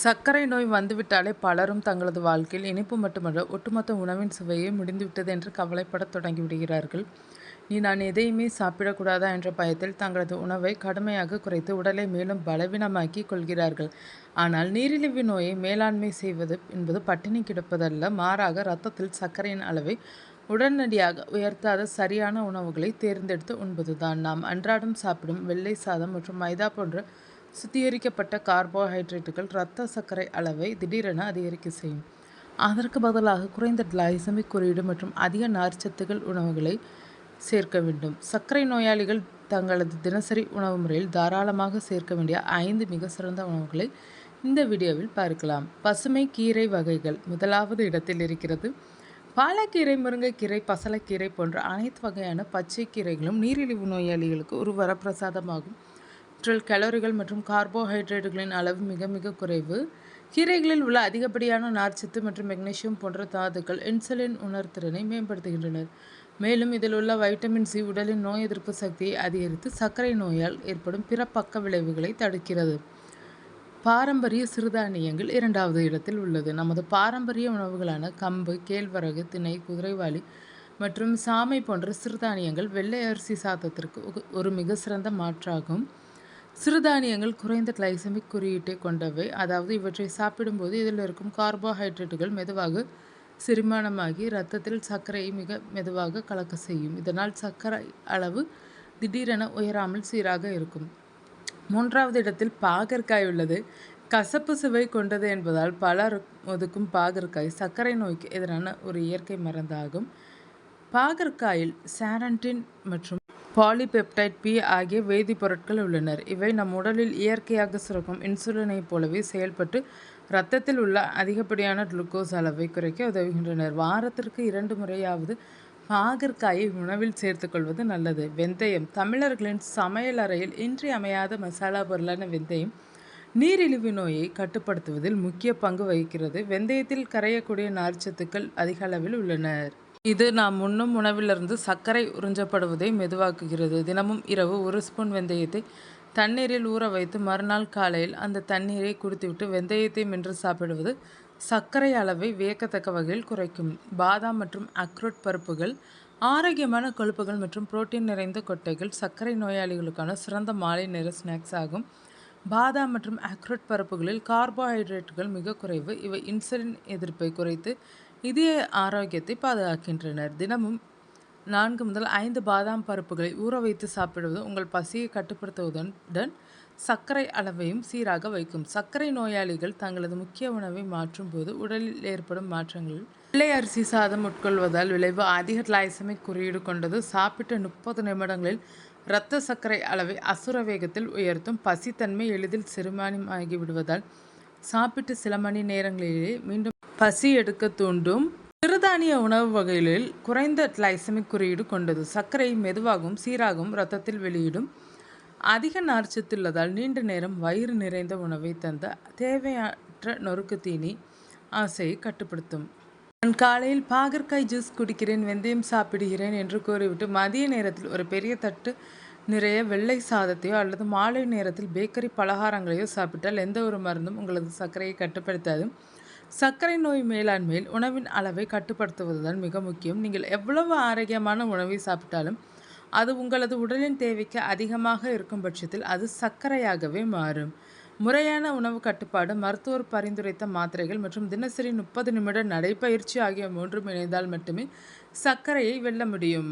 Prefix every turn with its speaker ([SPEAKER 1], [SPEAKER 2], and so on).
[SPEAKER 1] சர்க்கரை நோய் வந்துவிட்டாலே பலரும் தங்களது வாழ்க்கையில் இனிப்பு மட்டுமல்ல, ஒட்டுமொத்த உணவின் சுவையே முடிந்துவிட்டது என்று கவலைப்படத் தொடங்கிவிடுகிறார்கள். நான் எதையுமே சாப்பிடக்கூடாதா என்ற பயத்தில் தங்களது உணவை கடுமையாக குறைத்து உடலை மேலும் பலவீனமாக்கிக் கொள்கிறார்கள். ஆனால் நீரிழிவு நோயை மேலாண்மை செய்வது என்பது பட்டினி கிடப்பதல்ல, மாறாக இரத்தத்தில் சர்க்கரையின் அளவை உடனடியாக உயர்த்தாத சரியான உணவுகளை தேர்ந்தெடுத்து உண்பதுதான். நாம் அன்றாடம் சாப்பிடும் வெள்ளை சாதம் மற்றும் மைதா போன்ற சுத்திகரிக்கப்பட்ட கார்போஹைட்ரேட்டுகள் இரத்த சர்க்கரை அளவை திடீரென அதிகரிக்க செய்யும். அதற்கு பதிலாக குறைந்த கிளைசமிக் குறியீடு மற்றும் அதிக நார்ச்சத்துகள் உணவுகளை சேர்க்க வேண்டும். சர்க்கரை நோயாளிகள் தங்களது தினசரி உணவு முறையில் தாராளமாக சேர்க்க வேண்டிய 5 மிக சிறந்த உணவுகளை இந்த வீடியோவில் பார்க்கலாம். பசுமை கீரை வகைகள் முதலாவது இடத்தில் இருக்கிறது. பாலக்கீரை, முருங்கைக்கீரை, பசலைக்கீரை போன்ற அனைத்து வகையான பச்சை கீரைகளும் நீரிழிவு நோயாளிகளுக்கு ஒரு வரப்பிரசாதமாகும். இவற்றில் கலோரிகள் மற்றும் கார்போஹைட்ரேட்டுகளின் அளவு மிக மிக குறைவு. கீரைகளில் உள்ள அதிகப்படியான நார்ச்சத்து மற்றும் மெக்னீசியம் போன்ற தாதுக்கள் இன்சுலின் உணர்திறனை மேம்படுத்துகின்றனர். மேலும் இதில் உள்ள வைட்டமின் சி உடலின் நோய் எதிர்ப்பு சக்தியை அதிகரித்து சர்க்கரை நோயால் ஏற்படும் பிற பக்க விளைவுகளை தடுக்கிறது. பாரம்பரிய சிறுதானியங்கள் இரண்டாவது இடத்தில் உள்ளது. நமது பாரம்பரிய உணவுகளான கம்பு, கேழ்வரகு, திணை, குதிரைவாலி மற்றும் சாமை போன்ற சிறுதானியங்கள் வெள்ளை அரிசி சாதத்திற்கு ஒரு மிக சிறந்த மாற்றாகும். சிறுதானியங்கள் குறைந்த கிளைசமிக் குறியீட்டை கொண்டவை, அதாவது இவற்றை சாப்பிடும்போது இதில் இருக்கும் கார்போஹைட்ரேட்டுகள் மெதுவாக செரிமானமாகி இரத்தத்தில் சர்க்கரையை மிக மெதுவாக கலக்க செய்யும். இதனால் சர்க்கரை அளவு திடீரென உயராமல் சீராக இருக்கும். மூன்றாவது இடத்தில் பாகற்காய் உள்ளது. கசப்பு சுவை கொண்டது என்பதால் பலர் ஒதுக்கும் பாகற்காய் சர்க்கரை நோய்க்கு எதிரான ஒரு இயற்கை மருந்தாகும். பாகற்காயில் சாரன்டின் மற்றும் பாலிபெப்டைட் பி ஆகிய வேதிப்பொருட்கள் உள்ளனர். இவை நம் உடலில் இயற்கையாக சுரக்கும் இன்சுலினை போலவே செயல்பட்டு இரத்தத்தில் உள்ள அதிகப்படியான குளுக்கோஸ் அளவை குறைக்க உதவுகின்றனர். வாரத்திற்கு 2 முறையாவது பாகற்காயை உணவில் சேர்த்துக்கொள்வது நல்லது. வெந்தயம் தமிழர்களின் சமையல் அறையில் இன்றியமையாத மசாலா பொருளான வெந்தயம் நீரிழிவு நோயை கட்டுப்படுத்துவதில் முக்கிய பங்கு வகிக்கிறது. வெந்தயத்தில் கரையக்கூடிய நார்ச்சத்துக்கள் அதிக அளவில் உள்ளன. இது நாம் உண்ணும் உணவிலிருந்து சர்க்கரை உறிஞ்சப்படுவதை மெதுவாக்குகிறது. தினமும் இரவு 1 ஸ்பூன் வெந்தயத்தை தண்ணீரில் ஊற வைத்து மறுநாள் காலையில் அந்த தண்ணீரை குடித்துவிட்டு வெந்தயத்தை மென்று சாப்பிடுவது சர்க்கரை அளவை வியக்கத்தக்க வகையில் குறைக்கும். பாதாம் மற்றும் அக்ரோட் பருப்புகள் ஆரோக்கியமான கொழுப்புகள் மற்றும் புரோட்டீன் நிறைந்த கொட்டைகள் சர்க்கரை நோயாளிகளுக்கான சிறந்த மாலை நேர ஸ்நாக்ஸ் ஆகும். பாதாம் மற்றும் அக்ரோட் பருப்புகளில் கார்போஹைட்ரேட்டுகள் மிக குறைவு. இவை இன்சுலின் எதிர்ப்பை குறைத்து இதய ஆரோக்கியத்தை பாதுகாக்கின்றனர். தினமும் 4 முதல் 5 பாதாம் பருப்புகளை ஊற வைத்து சாப்பிடுவது உங்கள் பசியை கட்டுப்படுத்துவதுடன் சர்க்கரை அளவையும் சீராக வைக்கும். சர்க்கரை நோயாளிகள் தங்களது முக்கிய உணவை மாற்றும் போது உடலில் ஏற்படும் மாற்றங்களில் வெள்ளை அரிசி சாதம் உட்கொள்வதால் விளைவு அதிக கிளைசமிக் குறியீடு கொண்டது. சாப்பிட்ட 30 நிமிடங்களில் இரத்த சர்க்கரை அளவை அசுர வேகத்தில் உயர்த்தும். பசித்தன்மை எளிதில் செரிமானமாகி விடுவதால் சாப்பிட்டு சில மணி நேரங்களிலேயே மீண்டும் பசி எடுக்க தூண்டும். சிறுதானிய உணவு வகைகளில் குறைந்த கிளைசமிக் குறியீடு கொண்டது. சர்க்கரை மெதுவாகவும் சீராகவும் இரத்தத்தில் வெளியிடும். அதிக நார்ச்சத்துள்ளதால் நீண்ட நேரம் வயிறு நிறைந்த உணவை தந்த தேவையற்ற நொறுக்கு தீனி ஆசையை கட்டுப்படுத்தும். நான் காலையில் பாகற்காய் ஜூஸ் குடிக்கிறேன், வெந்தயம் சாப்பிடுகிறேன் என்று கூறிவிட்டு மதிய நேரத்தில் ஒரு பெரிய தட்டு நிறைய வெள்ளை சாதத்தையோ அல்லது மாலை நேரத்தில் பேக்கரி பலகாரங்களையோ சாப்பிட்டால் எந்த ஒரு மருந்தும் உங்களது சர்க்கரையை கட்டுப்படுத்தாது. சர்க்கரை நோய் மேலாண்மையில் உணவின் அளவை கட்டுப்படுத்துவதுதான் மிக முக்கியம். நீங்கள் எவ்வளவு ஆரோக்கியமான உணவை சாப்பிட்டாலும் அது உங்களது உடலின் தேவைக்கு அதிகமாக இருக்கும் பட்சத்தில் அது சர்க்கரையாகவே மாறும். முறையான உணவு கட்டுப்பாடு, மருத்துவர் பரிந்துரைத்த மாத்திரைகள் மற்றும் தினசரி 30 நிமிட நடைப்பயிற்சி ஆகிய 3 இணைந்தால் மட்டுமே சர்க்கரையை வெல்ல முடியும்.